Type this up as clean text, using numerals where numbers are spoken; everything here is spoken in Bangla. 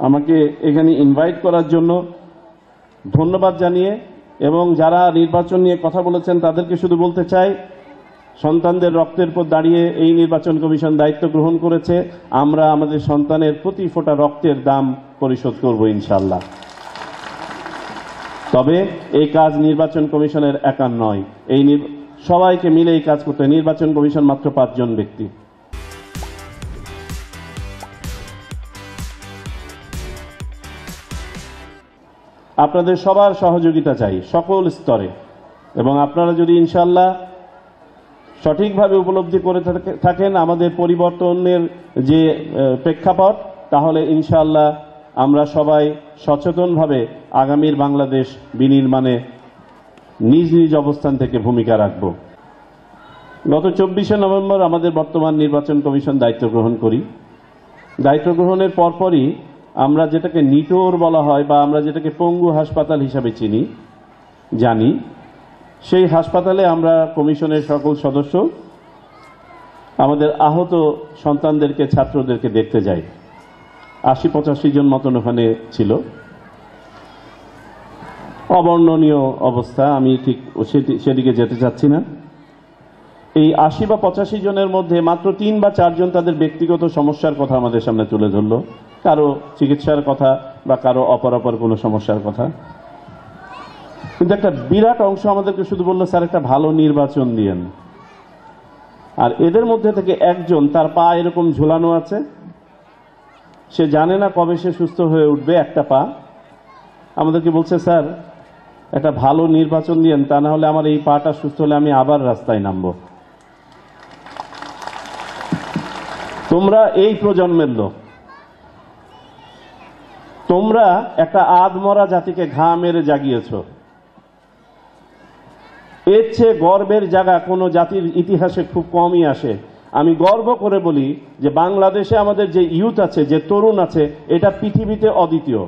আমাকে এখানে ইনভাইট করার জন্য ধন্যবাদ জানিয়ে এবং যারা নির্বাচন নিয়ে কথা বলেছেন তাদেরকে শুধু বলতে চাই, সন্তানদের রক্তের উপর দাঁড়িয়ে এই নির্বাচন কমিশন দায়িত্ব গ্রহণ করেছে। আমরা আমাদের সন্তানের প্রতি ফোঁটা রক্তের দাম পরিশোধ করব ইনশাআল্লাহ। তবে এই কাজ নির্বাচন কমিশনের একার নয়, সবাইকে মিলে এই কাজ করতে। নির্বাচন কমিশন মাত্র 5 জন ব্যক্তি। আপনাদের সবার সহযোগিতা চাই সকল স্তরে, এবং আপনারা যদি ইনশাআল্লাহ সঠিকভাবে উপলব্ধি করে থাকেন আমাদের পরিবর্তনের যে প্রেক্ষাপট, তাহলে ইনশাআল্লাহ আমরা সবাই সচেতনভাবে আগামীর বাংলাদেশ বিনির্মাণে নিজ নিজ অবস্থান থেকে ভূমিকা রাখব। গত 24শে নভেম্বর আমাদের বর্তমান নির্বাচন কমিশন দায়িত্ব গ্রহণ করি। দায়িত্ব গ্রহণের পরপরই আমরা যেটাকে নিটোর বলা হয় বা আমরা যেটাকে পঙ্গু হাসপাতাল হিসাবে জানি, সেই হাসপাতালে আমরা কমিশনের সকল সদস্য আমাদের আহত সন্তানদেরকে, ছাত্রদেরকে দেখতে যাই। 80-85 জন মতন ওখানে ছিল। অবর্ণনীয় অবস্থা, আমি ঠিক সেদিকে যেতে চাচ্ছি না। এই 80 বা 85 জনের মধ্যে মাত্র 3 বা 4 জন তাদের ব্যক্তিগত সমস্যার কথা আমাদের সামনে তুলে ধরল, কারো চিকিৎসার কথা বা কারো অপরাপর কোনো সমস্যার কথা। কিন্তু একটা বিরাট অংশ আমাদেরকে শুধু বলল, স্যার একটা ভালো নির্বাচন দিয়েন। আর এদের মধ্যে থেকে একজন, তার পা এরকম ঝুলানো আছে, সে জানে না কবে সে সুস্থ হয়ে উঠবে, একটা পা। আমাদেরকে বলছে, স্যার একটা ভালো নির্বাচন দিয়েন, তা না হলে আমার এই পাটা সুস্থ হলে আমি আবার রাস্তায় নামবো। তোমরা এই প্রজন্মের লোক, তোমরা একটা আধমরা জাতিকে ঘা মেরে জাগিয়েছ। এর চেয়ে গর্বের জায়গা কোনো জাতির ইতিহাসে খুব কমই আসে। আমি গর্ব করে বলি যে বাংলাদেশে আমাদের যে ইউথ আছে, যে তরুণ আছে, এটা পৃথিবীতে অদ্বিতীয়।